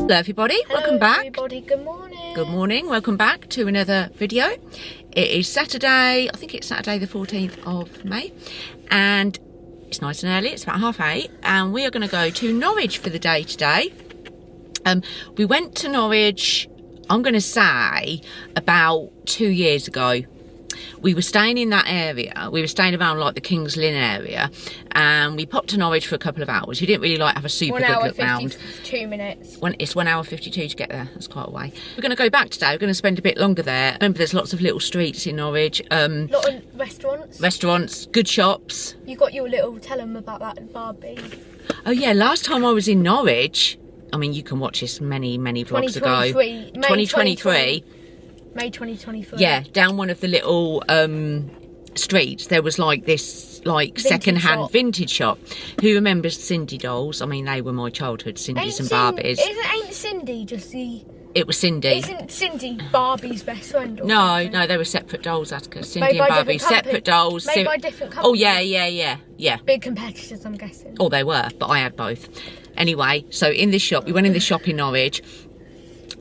Hello everybody, welcome back. Everybody, good morning. Good morning, welcome back to another video. It is Saturday, I think it's Saturday the 14th of May, and it's nice and early, it's about 8:30, and we are going to go to Norwich for the day today. We went to Norwich, I'm going to say, about 2 years ago. We were staying in that area, we were staying around like the King's Lynn area, and we popped to Norwich for a couple of hours. We didn't really like have a super good look round. 2 minutes. It's 1 hour 52 to get there, that's quite a way. We're going to go back today, we're going to spend a bit longer there. Remember, there's lots of little streets in Norwich. Lot of restaurants. Restaurants, good shops. You got your little, tell them about that Barbie. Oh yeah, last time I was in Norwich, I mean, you can watch this many vlogs ago. 2023. May 2023. Yeah, down one of the little streets, there was like this second-hand vintage shop. Who remembers Cindy dolls? I mean, they were my childhood, Cindy's and Barbies. Ain't Cindy just the... It was Cindy. Isn't Cindy Barbie's best friend? Or no, something? No, they were separate dolls, Attica. Cindy and Barbie, separate dolls. Made by different companies. Oh, yeah. Big competitors, I'm guessing. Oh, they were, but I had both. Anyway, so in this shop, we went in this shop in Norwich,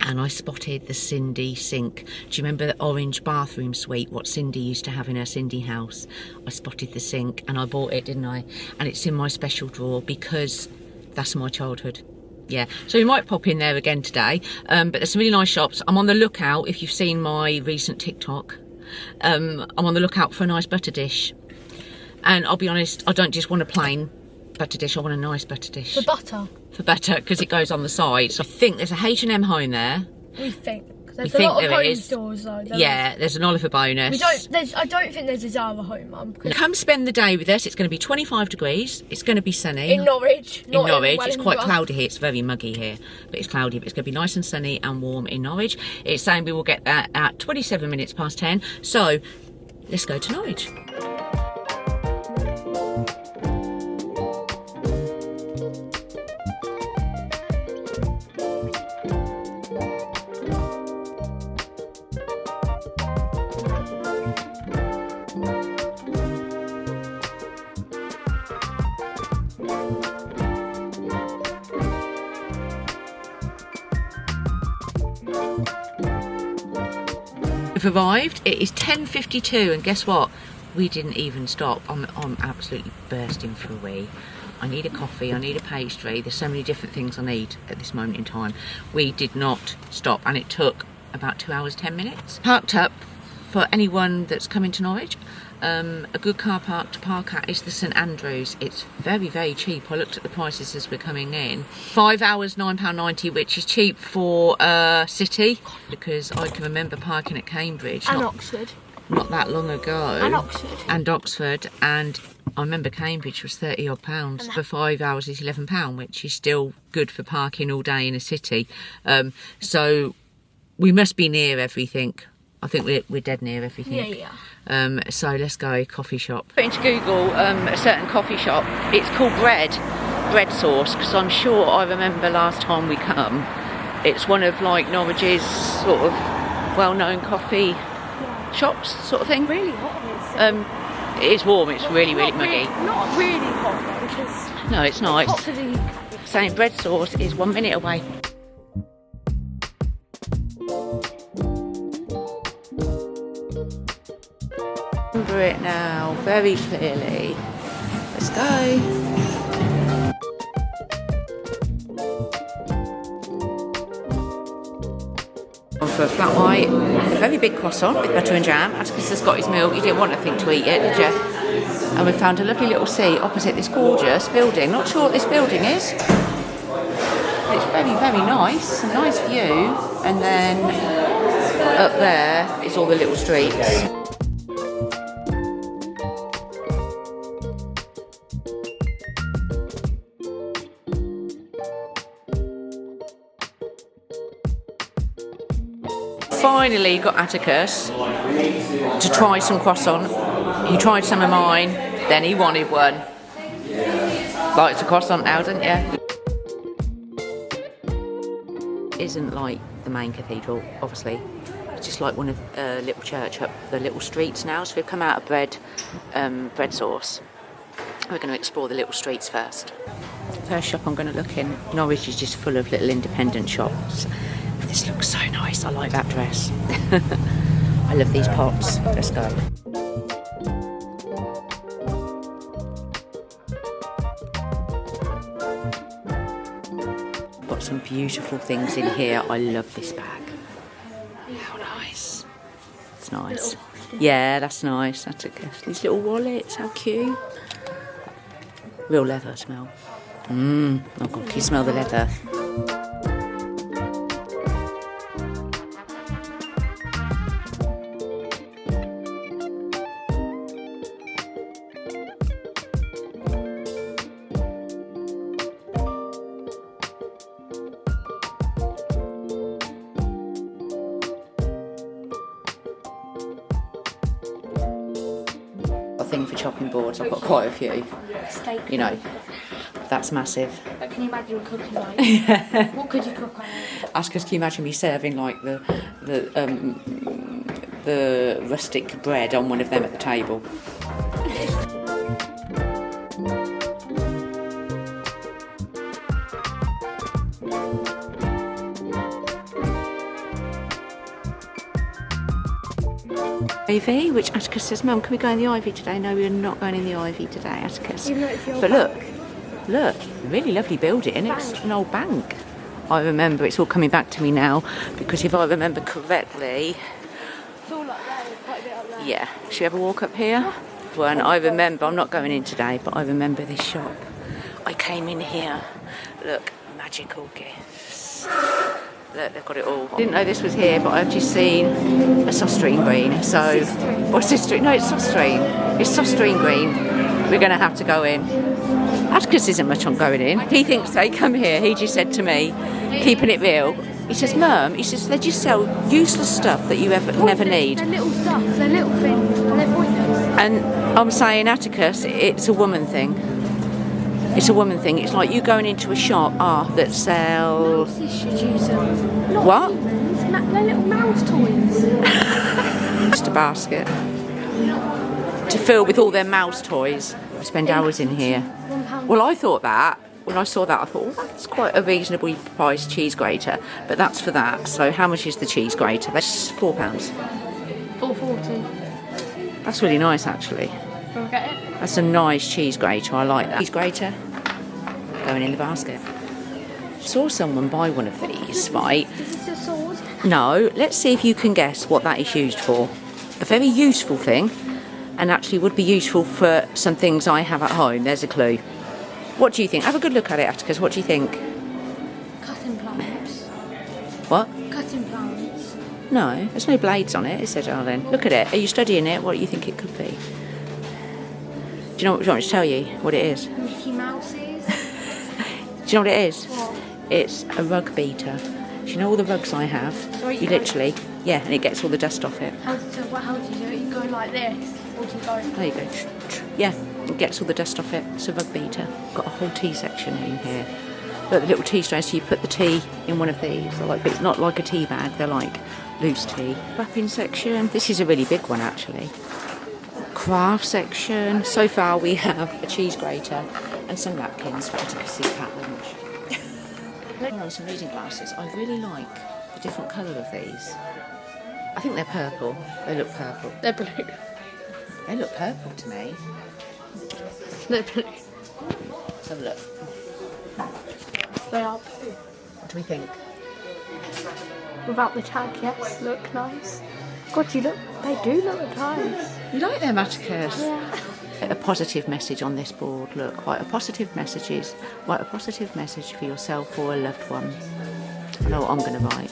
and I spotted the Cindy sink. Do you remember the orange bathroom suite, what Cindy used to have in her Cindy house? I spotted the sink and I bought it, didn't I? And it's in my special drawer because that's my childhood. Yeah, so we might pop in there again today. But there's some really nice shops. I'm on the lookout, if you've seen my recent TikTok, I'm on the lookout for a nice butter dish. And I'll be honest, I don't just want a plain butter dish, I want a nice butter dish. For butter? For butter, because it goes on the side. So I think there's a H&M home there. We think. There's a lot of home stores though. There's an Oliver Bonus. I don't think there's a Zara home, Mum. Come spend the day with us. It's going to be 25 degrees. It's going to be sunny. In Norwich. In Norwich. It's quite cloudy here. It's very muggy here. But it's cloudy. But it's going to be nice and sunny and warm in Norwich. It's saying we will get there at 27 minutes past 10. So, let's go to Norwich. We've arrived. It is 10:52 and guess what? We didn't even stop. I'm absolutely bursting for a wee. I need a coffee, I need a pastry. There's so many different things I need at this moment in time. We did not stop and it took about 2 hours 10 minutes. Parked up for anyone that's coming to Norwich. A good car park to park at is the St Andrews. It's very cheap. I looked at the prices as we're coming in. 5 hours £9.90, which is cheap for city, because I can remember parking at Cambridge and Oxford not that long ago. And Oxford. And I remember Cambridge was £30 odd. For 5 hours is £11, which is still good for parking all day in a city. So we must be near everything. I think we're dead near everything. Yeah. So let's go coffee shop. Put into Google a certain coffee shop. It's called Bread Sauce, because I'm sure I remember last time we come. It's one of like Norwich's sort of well-known coffee shops, sort of thing. Really hot. It is warm. It's really muggy. Not really hot though, because no, it's nice. Hot for the... Saying Bread Sauce is 1 minute away. Remember it now very clearly. Let's go. For a flat white, a very big croissant with butter and jam. Atticus has got his milk. You didn't want anything to eat yet, did you? And we found a lovely little seat opposite this gorgeous building. Not sure what this building is. But it's very nice. A nice view. And then up there is all the little streets. Finally got Atticus to try some croissant. He tried some of mine, then he wanted one. Likes a croissant now, doesn't you? Isn't like the main cathedral, obviously. It's just like one of little church up the little streets now. So we've come out of bread sauce. We're going to explore the little streets first. First shop I'm going to look in. Norwich is just full of little independent shops. This looks so nice. I like that dress. I love these pots. Let's go. Got some beautiful things in here. I love this bag. How nice. It's nice. Yeah, that's nice. That's a gift. These little wallets, how cute. Real leather smell. Oh God, can you smell the leather? Thing for chopping boards. I've got quite a few. Steak. You know, that's massive. Like, can you imagine cooking like? What could you cook on it? Ask us, can you imagine me serving like the rustic bread on one of them at the table? Ivy, which Atticus says, Mum, can we go in the ivy today? No, we're not going in the ivy today, Atticus. But look, really lovely building. It's an old bank. I remember, it's all coming back to me now, because if I remember correctly, It's all up there, there's quite a bit up there. yeah, should we have a walk up here? Well, and I remember, I'm not going in today, but I remember this shop. I came in here, look, magical gifts. Look, they've got it all. I didn't know this was here, but I've just seen a sostrine green. So, or sostrine? No, it's sostrine. It's sostrine green. We're going to have to go in. Atticus isn't much on going in. He thinks they come here. He just said to me, keeping it real. He says, Mum, he says, they just sell useless stuff that you never need. They're little stuff, they're little things, and they're pointless. And I'm saying, Atticus, it's a woman thing. It's a woman thing. It's like you going into a shop that sell... Mouses should use them. Not What? humans, they're little mouse toys. Just a basket to fill with all their mouse toys. I spend hours in here. £1. Well, I thought that. When I saw that, I thought, well, that's quite a reasonably priced cheese grater. But that's for that. So how much is the cheese grater? That's £4. £4.40. That's really nice, actually. Can we get it? That's a nice cheese grater. I like that. Cheese grater going in the basket. Saw someone buy one of these, right? Is this a sword? No, let's see if you can guess what that is used for. A very useful thing, and actually would be useful for some things I have at home. There's a clue. What do you think? Have a good look at it, Atticus. What do you think? Cutting plants. What? Cutting plants. No, there's no blades on it, is there, darling? Look at it. Are you studying it? What do you think it could be? Do you know what? Do you want me to tell you what it is? Mickey Mouses. Do you know what it is? What? It's a rug beater. Do you know all the rugs I have? So You literally, yeah, and it gets all the dust off it. How do you do it? You go like this, or do you go? There you go. Yeah, it gets all the dust off it. It's a rug beater. Got a whole tea section in here. Look, the little tea trays, so you put the tea in one of these. They're like, it's not like a tea bag, they're like loose tea. Wrapping section. This is a really big one, actually. Craft section. So far we have a cheese grater and some napkins for Atticus's cat lunch. On some reading glasses. I really like the different colour of these. I think they're purple. They look purple. They're blue. They look purple to me. They're blue. Let's have a look. They are blue. What do we think? Without the tag, yes, look nice. God, they do look nice. You like them, Atticus? Yeah. A positive message on this board. Look, write a positive message for yourself or a loved one. I know what I'm going to write.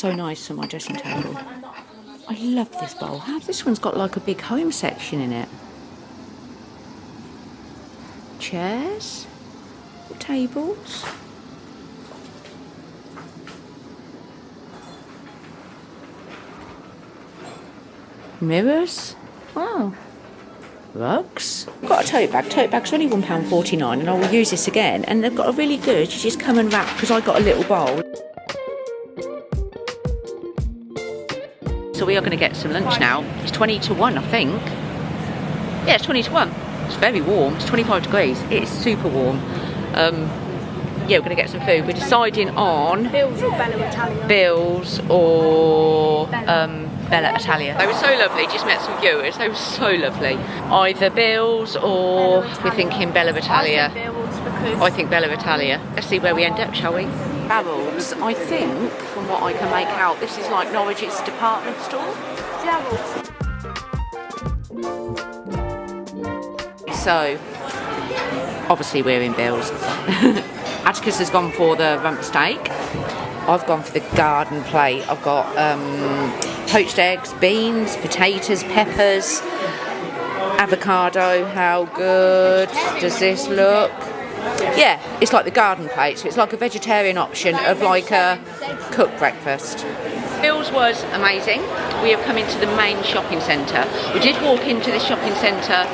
so nice for my dressing table. I love this bowl. This one's got like a big home section in it. Chairs, tables. Mirrors. Wow. Rugs. I've got a tote bag. Tote bag's only £1.49 and I will use this again. And they've got a really good, you just come and wrap, because I got a little bowl. So we are going to get some lunch now. It's 20 to 1, I think. Yeah, it's 20 to 1. It's very warm. It's 25 degrees. It's super warm. Yeah, we're going to get some food. We're deciding on Bills or Bella Italia. Bills or Bella Italia. They were so lovely. Just met some viewers. They were so lovely. Either Bills or we're thinking Bella Italia. I think Bella Italia. Let's see where we end up, shall we? Barrels. I think, from what I can make out, this is like Norwich's department store. So, obviously we're in Bills. Atticus has gone for the rump steak. I've gone for the garden plate. I've got poached eggs, beans, potatoes, peppers, avocado. How good does this look? Yeah, it's like the garden plate, so it's like a vegetarian option of like a cooked breakfast. Bills was amazing. We have come into the main shopping centre. We did walk into the shopping centre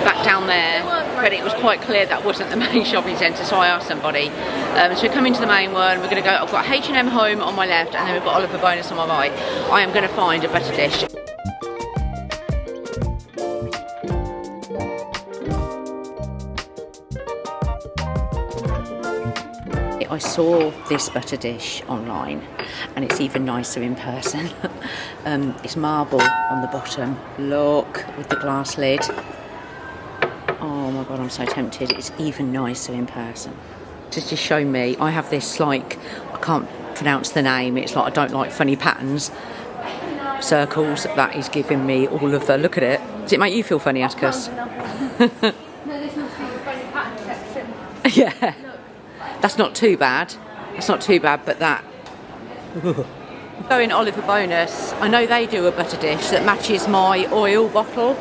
back down there, but it was quite clear that wasn't the main shopping centre, so I asked somebody. So we're coming to the main one. We're going to go, I've got H&M Home on my left and then we've got Oliver Bonus on my right. I am going to find a butter dish. I saw this butter dish online and it's even nicer in person. It's marble on the bottom, look, with the glass lid. Oh my god, I'm so tempted. It's even nicer in person. Just to show me, I have this like, I can't pronounce the name, it's like I don't like funny patterns. Circles, that is giving me all of the, look at it. Does it make you feel funny, Atticus? No, this must be the funny pattern section. Yeah. That's not too bad. That's not too bad, but that. Going Oliver Bonus, I know they do a butter dish that matches my oil bottle.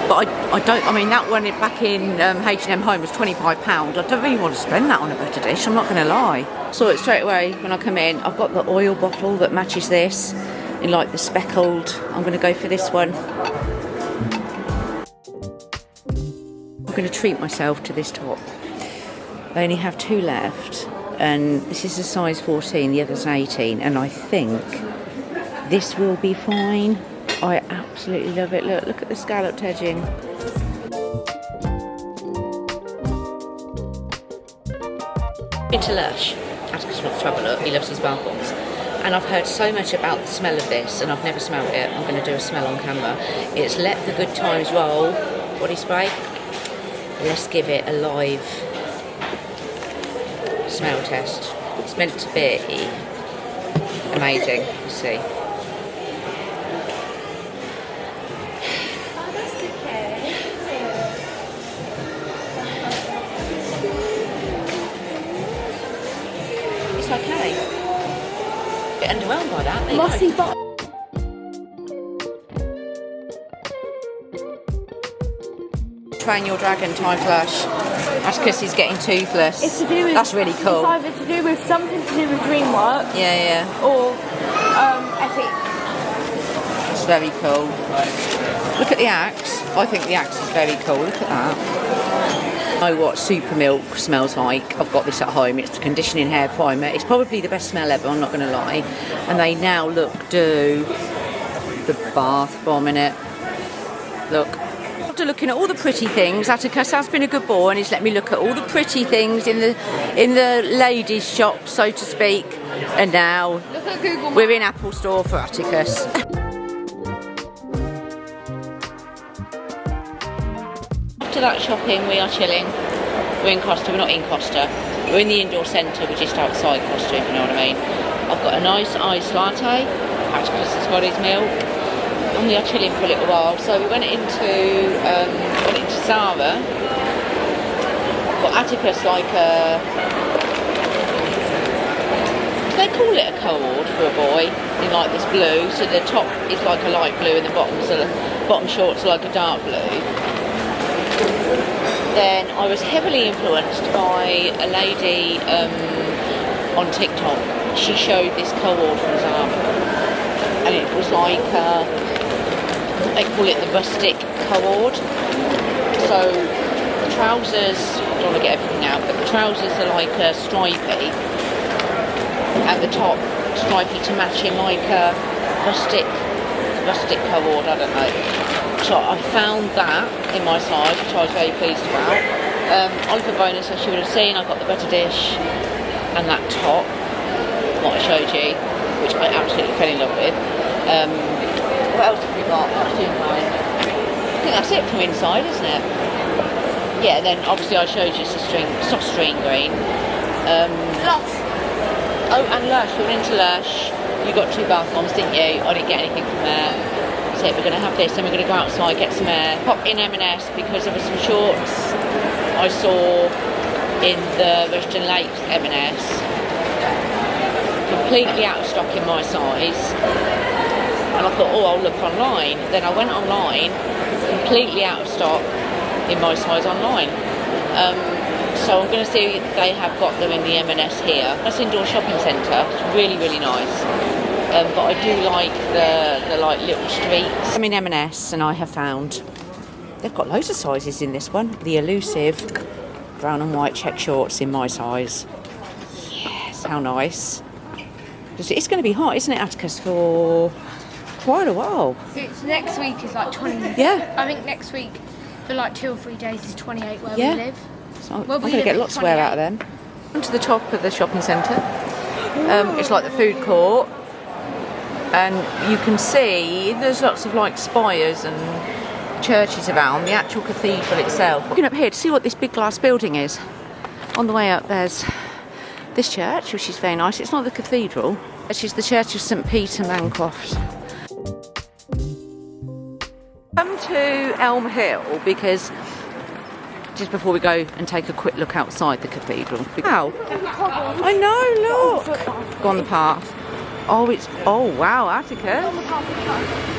But I mean, that one back in H&M Home was £25. I don't really want to spend that on a butter dish, I'm not going to lie. Saw it straight away when I come in. I've got the oil bottle that matches this in like the speckled. I'm going to go for this one. I'm going to treat myself to this top. I only have 2 left, and this is a size 14, the other's 18, and I think this will be fine. I absolutely love it. Look at the scalloped edging. Into Lush. Atticus wants to have a look. He loves his bath bombs. And I've heard so much about the smell of this, and I've never smelled it. I'm going to do a smell on camera. It's Let the Good Times Roll body spray. Let's give it a live smell test. It's meant to be amazing. Let's see. It's okay. A bit underwhelmed by that. There you Mossy go. bottom. Train Your Dragon Time Flash. Atticus is getting toothless. It's to do with. That's really cool. It's either to do with something to do with DreamWorks. Yeah, Or ethics. it's very cool. Look at the axe. I think the axe is very cool. Look at that. I know what Super Milk smells like. I've got this at home. It's the conditioning hair primer. It's probably the best smell ever, I'm not going to lie. And they now do the bath bomb in it. Look. After looking at all the pretty things, Atticus has been a good boy and he's let me look at all the pretty things in the ladies' shop, so to speak. And now Look at Google Maps. we're in Apple Store for Atticus. After that shopping, we are chilling. We're in Costa. We're not in Costa. We're in the indoor centre. We're just outside Costa, if you know what I mean. I've got a nice iced latte. Atticus has got his milk. And we are chilling for a little while. So we went into Zara. Got Atticus like a They call it a co-ord for a boy in like this blue. So the top is like a light blue and the bottom shorts are like a dark blue. Then I was heavily influenced by a lady on TikTok. She showed this co-ord from Zara, and it was like they call it the rustic co-ord. So the trousers, I don't want to get everything out, but the trousers are like stripy, and the top stripy to match in like a rustic co-ord, I don't know. So I found that in my size, which I was very pleased about. Oliver bonus, as you would have seen, I got the butter dish and that top, what I showed you, which I absolutely fell in love with. What else have we got? I think that's it from inside, isn't it? Yeah, then obviously I showed you soft string green. Lush. Oh, and Lush, we went into Lush. You got 2 bath bombs, didn't you? I didn't get anything from there. So we're going to have this, then we're going to go outside, get some air. Pop in M&S because there were some shorts I saw in the Rushden Lakes M&S. Completely out of stock in my size. And I thought, oh, I'll look online. Then I went online, completely out of stock in my size online. So I'm going to see if they have got them in the M&S here. That's indoor shopping centre. It's really, really nice. But I do like the like little streets. I'm in M&S and I have found they've got loads of sizes in this one. The elusive brown and white check shorts in my size. Yes, how nice. It's going to be hot, isn't it, Atticus, for quite a while. It's next week is like 20. Yeah. I think next week for like 2 or 3 days is 28 where we live. So I'm going to get lots of wear out of them. To the top of the shopping centre. It's like the food court. And you can see there's lots of like spires and churches around. The actual cathedral itself. Looking up here to see what this big glass building is. On the way up there's this church, which is very nice. It's not the cathedral, which is the Church of St Peter Mancroft. Come to Elm Hill because just before we go and take a quick look outside the cathedral. Wow! I know. Look, go on the path. Oh wow, Atticus.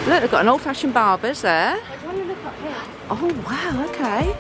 Look, they've got an old-fashioned barber's there. I want to look up here. Oh wow, okay.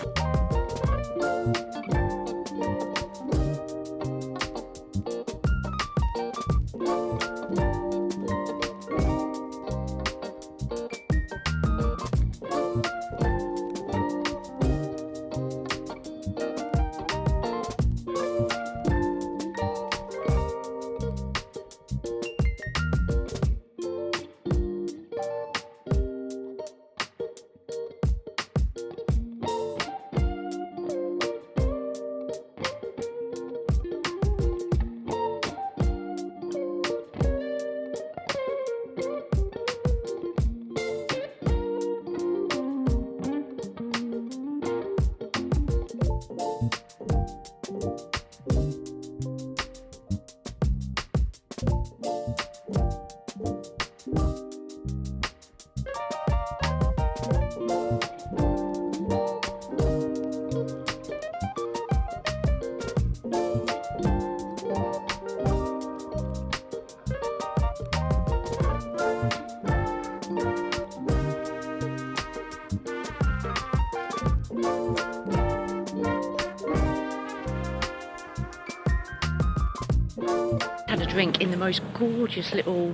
Had a drink in the most gorgeous little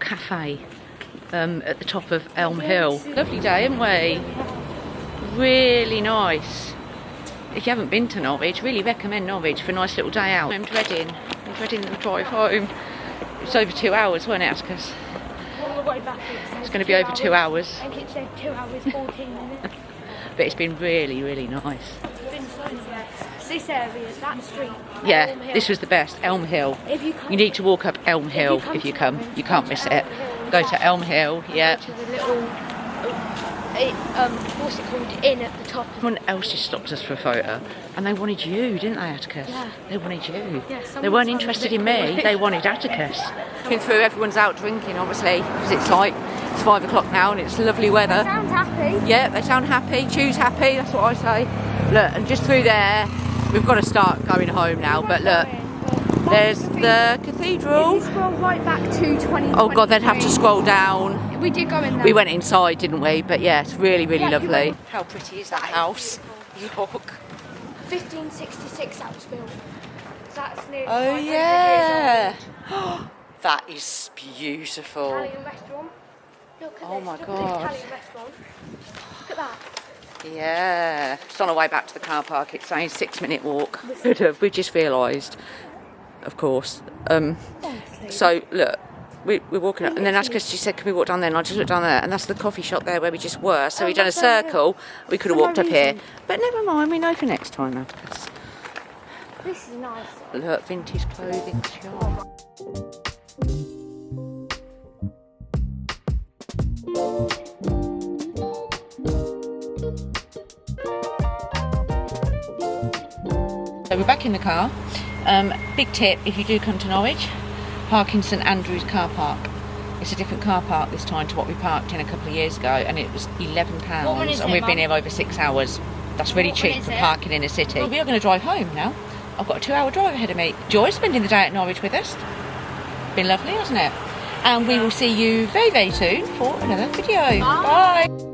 cafe at the top of Elm Hill. Lovely day, haven't we? Really nice. If you haven't been to Norwich, really recommend Norwich for a nice little day out. I'm dreading the drive home. It's over 2 hours, wasn't it, Atticus? All the way back It's going to be over 2 hours. I think it said 2 hours 14 minutes. But it's been really, really nice. It's been so nice. This area, that street. Yeah, Elm Hill. this was the best. Elm Hill. If you come, You need to walk up Elm Hill if you come. You can't miss it. Go to Elm Hill, yeah. To the little, what's it called? Inn at the top. Someone else just stopped us for a photo, and they wanted you, didn't they, Atticus? Yeah. They wanted you. Yeah, They weren't someone interested sounded in a bit me. quiet. They wanted Atticus. Looking through, everyone's out drinking, obviously, because it's 5 o'clock now, and it's lovely weather. Sound happy. Yeah, they sound happy. Choose happy. That's what I say. Look, and just through there, we've got to start going home now. But look, There's the cathedral. If you scroll right back to 2023. Oh God, they'd have to scroll down. We did go in there. We went inside, didn't we? But yeah, it's really, really Yeah, lovely. How pretty is that house? York. 1566 that was built. That's nearly Oh 500 yeah. years old. That is beautiful. Italian restaurant. Look at Oh this. my Look at God. this Italian restaurant. Look at that. Yeah. It's on our way back to the car park. It's saying 6-minute walk. Could have. We just realised, of course. So look. We're walking up, and then because she said, can we walk down there? And I just looked down there, and that's the coffee shop there where we just were. So we've done a circle. We could have walked up here. But never mind, we know for next time, Abacus. This is nice. Look, vintage clothing shop. So we're back in the car. Big tip, if you do come to Norwich, park in St Andrew's car park. It's a different car park this time to what we parked in a couple of years ago, and it was £11 and we've been here over 6 hours. That's really cheap for parking in a city. Well, we are going to drive home now. I've got a 2-hour drive ahead of me. Joy's spending the day at Norwich with us. Been lovely, hasn't it? And we will see you very, very soon for another video. Bye.